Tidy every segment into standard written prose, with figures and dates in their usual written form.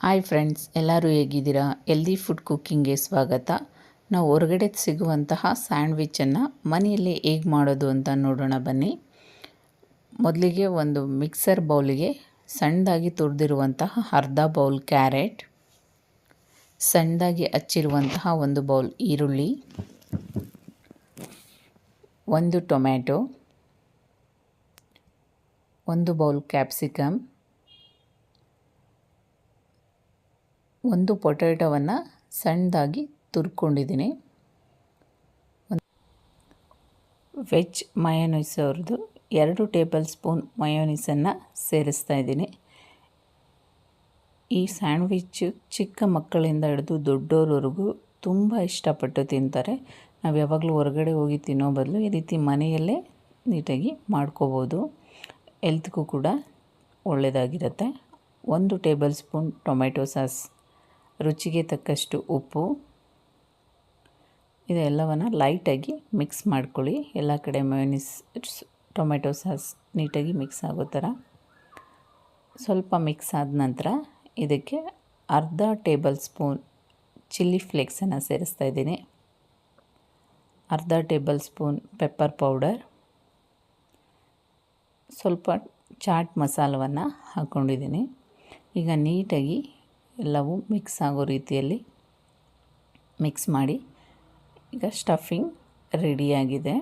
Hi friends, ಎಲ್ಲರೂ ಹೇಗಿದ್ದೀರಾ? Healthy food ಕುಕ್ಕಿಂಗ್ಗೆ ಸ್ವಾಗತ. ನಾವು ಹೊರಗಡೆ ಸಿಗುವಂತಹ ಸ್ಯಾಂಡ್ವಿಚನ್ನು ಮನೆಯಲ್ಲಿ ಹೇಗೆ ಮಾಡೋದು ಅಂತ ನೋಡೋಣ ಬನ್ನಿ. ಮೊದಲಿಗೆ ಒಂದು ಮಿಕ್ಸರ್ ಬೌಲಿಗೆ ಸಣ್ಣದಾಗಿ ತುರಿದಿರುವಂತಹ ಅರ್ಧ ಬೌಲ್ ಕ್ಯಾರೆಟ್, ಸಣ್ಣದಾಗಿ ಹಚ್ಚಿರುವಂತಹ ಒಂದು ಬೌಲ್ ಈರುಳ್ಳಿ, ಒಂದು ಟೊಮ್ಯಾಟೊ, ಒಂದು ಬೌಲ್ ಕ್ಯಾಪ್ಸಿಕಮ್, ಒಂದು ಪೊಟ್ಯಾಟೊವನ್ನು ಸಣ್ಣದಾಗಿ ತುರ್ಕೊಂಡಿದ್ದೀನಿ. ವೆಜ್ ಮಯೋನೀಸ್ ಅವ್ರದ್ದು 2 ಟೇಬಲ್ ಸ್ಪೂನ್ ಮಯೋನೀಸನ್ನು ಸೇರಿಸ್ತಾ ಇದ್ದೀನಿ. ಈ ಸ್ಯಾಂಡ್ವಿಚ್ಚು ಚಿಕ್ಕ ಮಕ್ಕಳಿಂದ ಹಿಡಿದು ದೊಡ್ಡೋರವರೆಗೂ ತುಂಬ ಇಷ್ಟಪಟ್ಟು ತಿಂತಾರೆ. ನಾವು ಯಾವಾಗಲೂ ಹೊರಗಡೆ ಹೋಗಿ ತಿನ್ನೋ ಬದಲು ಈ ರೀತಿ ಮನೆಯಲ್ಲೇ ನೀಟಾಗಿ ಮಾಡ್ಕೋಬೋದು. ಹೆಲ್ತ್ಗೂ ಕೂಡ ಒಳ್ಳೆಯದಾಗಿರುತ್ತೆ. 1 ಟೇಬಲ್ ಸ್ಪೂನ್ ಟೊಮೆಟೊ ಸಾಸ್, ರುಚಿಗೆ ತಕ್ಕಷ್ಟು ಉಪ್ಪು, ಇದೆಲ್ಲವನ್ನು ಲೈಟಾಗಿ ಮಿಕ್ಸ್ ಮಾಡ್ಕೊಳ್ಳಿ. ಎಲ್ಲ ಕಡೆ ಮಯೋನೀಸ್ ಟೊಮೆಟೊ ಸಾಸ್ ನೀಟಾಗಿ ಮಿಕ್ಸ್ ಆಗೋ ಥರ. ಸ್ವಲ್ಪ ಮಿಕ್ಸ್ ಆದ ನಂತರ ಇದಕ್ಕೆ ಅರ್ಧ ಟೇಬಲ್ ಸ್ಪೂನ್ ಚಿಲ್ಲಿ ಫ್ಲೇಕ್ಸನ್ನು ಸೇರಿಸ್ತಾ ಇದ್ದೀನಿ, ಅರ್ಧ ಟೇಬಲ್ ಸ್ಪೂನ್ ಪೆಪ್ಪರ್ ಪೌಡರ್, ಸ್ವಲ್ಪ ಚಾಟ್ ಮಸಾಲವನ್ನು ಹಾಕ್ಕೊಂಡಿದ್ದೀನಿ. ಈಗ ನೀಟಾಗಿ ಎಲ್ಲವೂ ಮಿಕ್ಸ್ ಆಗೋ ರೀತಿಯಲ್ಲಿ ಮಿಕ್ಸ್ ಮಾಡಿ. ಈಗ ಸ್ಟಫಿಂಗ್ ರೆಡಿಯಾಗಿದೆ.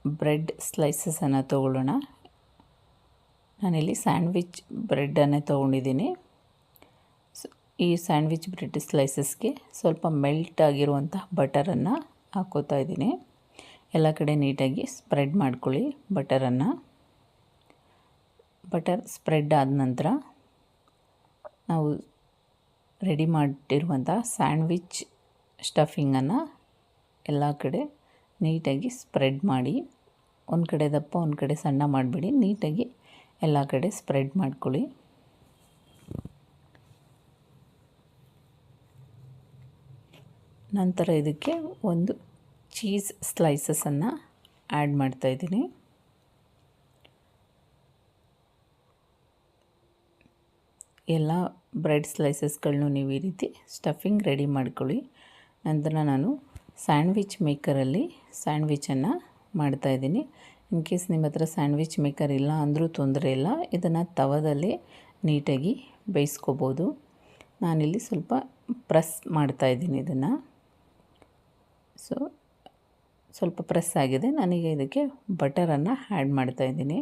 ಬ್ರೆಡ್ ಸ್ಲೈಸಸನ್ನು ತೊಗೊಳ್ಳೋಣ. ನಾನಿಲ್ಲಿ ಸ್ಯಾಂಡ್ವಿಚ್ ಬ್ರೆಡ್ಡನ್ನೇ ತೊಗೊಂಡಿದ್ದೀನಿ. ಈ ಸ್ಯಾಂಡ್ವಿಚ್ ಬ್ರೆಡ್ ಸ್ಲೈಸಸ್ಗೆ ಸ್ವಲ್ಪ ಮೆಲ್ಟ್ ಆಗಿರುವಂತಹ ಬಟರನ್ನು ಹಾಕ್ಕೋತಾ ಇದ್ದೀನಿ. ಎಲ್ಲ ಕಡೆ ನೀಟಾಗಿ ಸ್ಪ್ರೆಡ್ ಮಾಡ್ಕೊಳ್ಳಿ ಬಟರನ್ನು. ಬಟರ್ ಸ್ಪ್ರೆಡ್ ಆದ ನಂತರ ನಾವು ರೆಡಿ ಮಾಡಿರುವಂಥ ಸ್ಯಾಂಡ್ವಿಚ್ ಸ್ಟಫಿಂಗನ್ನು ಎಲ್ಲ ಕಡೆ ನೀಟಾಗಿ ಸ್ಪ್ರೆಡ್ ಮಾಡಿ. ಒಂದು ಕಡೆ ದಪ್ಪ ಒಂದು ಕಡೆ ಸಣ್ಣ ಮಾಡಿಬಿಡಿ, ನೀಟಾಗಿ ಎಲ್ಲ ಕಡೆ ಸ್ಪ್ರೆಡ್ ಮಾಡ್ಕೊಳ್ಳಿ. ನಂತರ ಇದಕ್ಕೆ ಒಂದು ಚೀಸ್ ಸ್ಲೈಸಸನ್ನು ಆ್ಯಡ್ ಮಾಡ್ತಾಯಿದ್ದೀನಿ. ಎಲ್ಲ ಬ್ರೆಡ್ ಸ್ಲೈಸಸ್ಗಳನ್ನೂ ನೀವು ಈ ರೀತಿ ಸ್ಟಫಿಂಗ್ ರೆಡಿ ಮಾಡ್ಕೊಳ್ಳಿ. ನಂತರ ನಾನು ಸ್ಯಾಂಡ್ವಿಚ್ ಮೇಕರಲ್ಲಿ ಸ್ಯಾಂಡ್ವಿಚನ್ನು ಮಾಡ್ತಾಯಿದ್ದೀನಿ. ಇನ್ ಕೇಸ್ ನಿಮ್ಮ ಹತ್ರ ಸ್ಯಾಂಡ್ವಿಚ್ ಮೇಕರ್ ಇಲ್ಲ ಅಂದರೂ ತೊಂದರೆ ಇಲ್ಲ, ಇದನ್ನು ತವದಲ್ಲಿ ನೀಟಾಗಿ ಬೇಯಿಸ್ಕೋಬೋದು. ನಾನಿಲ್ಲಿ ಸ್ವಲ್ಪ ಪ್ರೆಸ್ ಮಾಡ್ತಾಯಿದ್ದೀನಿ ಇದನ್ನು. ಸ್ವಲ್ಪ ಪ್ರೆಸ್ ಆಗಿದೆ. ನಾನೀಗ ಇದಕ್ಕೆ ಬಟರನ್ನು ಆ್ಯಡ್ ಮಾಡ್ತಾಯಿದ್ದೀನಿ.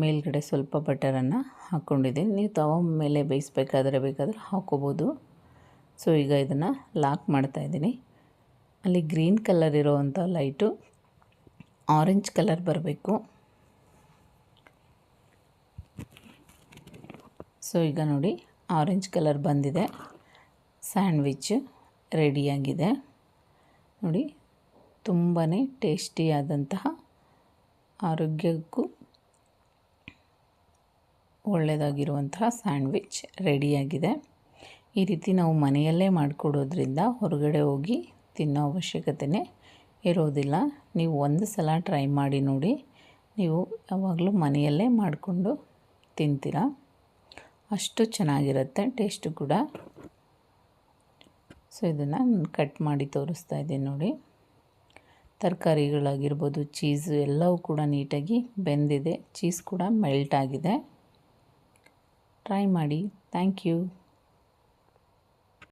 ಮೇಲ್ಗಡೆ ಸ್ವಲ್ಪ ಬಟರನ್ನು ಹಾಕ್ಕೊಂಡಿದ್ದೀನಿ. ನೀವು ತವ ಮೇಲೆ ಬೇಯಿಸ್ಬೇಕಾದ್ರೆ ಬೇಕಾದರೆ ಹಾಕ್ಕೋಬೋದು. ಈಗ ಇದನ್ನು ಲಾಕ್ ಮಾಡ್ತಾಯಿದ್ದೀನಿ. ಅಲ್ಲಿ ಗ್ರೀನ್ ಕಲರ್ ಇರೋವಂಥ ಲೈಟು ಆರೆಂಜ್ ಕಲರ್ ಬರಬೇಕು. ಈಗ ನೋಡಿ, ಆರೆಂಜ್ ಕಲರ್ ಬಂದಿದೆ. ಸ್ಯಾಂಡ್ವಿಚ್ ರೆಡಿಯಾಗಿದೆ. ನೋಡಿ, ತುಂಬಾ ಟೇಸ್ಟಿಯಾದಂತಹ, ಆರೋಗ್ಯಕ್ಕೂ ಒಳ್ಳೆಯದಾಗಿರುವಂತಹ ಸ್ಯಾಂಡ್ವಿಚ್ ರೆಡಿಯಾಗಿದೆ. ಈ ರೀತಿ ನಾವು ಮನೆಯಲ್ಲೇ ಮಾಡಿಕೊಡೋದ್ರಿಂದ ಹೊರಗಡೆ ಹೋಗಿ ತಿನ್ನೋ ಅವಶ್ಯಕತೆಯೇ ಇರೋದಿಲ್ಲ. ನೀವು ಒಂದು ಸಲ ಟ್ರೈ ಮಾಡಿ ನೋಡಿ. ನೀವು ಯಾವಾಗಲೂ ಮನೆಯಲ್ಲೇ ಮಾಡಿಕೊಂಡು ತಿಂತೀರ, ಅಷ್ಟು ಚೆನ್ನಾಗಿರುತ್ತೆ ಟೇಸ್ಟು ಕೂಡ. ಇದನ್ನು ನಾನು ಕಟ್ ಮಾಡಿ ತೋರಿಸ್ತಾ ಇದ್ದೀನಿ ನೋಡಿ. ತರಕಾರಿಗಳಾಗಿರ್ಬೋದು, ಚೀಸು ಎಲ್ಲವೂ ಕೂಡ ನೀಟಾಗಿ ಬೆಂದಿದೆ. ಚೀಸ್ ಕೂಡ ಮೆಲ್ಟ್ ಆಗಿದೆ. ಟ್ರೈ ಮಾಡಿ. Thank you.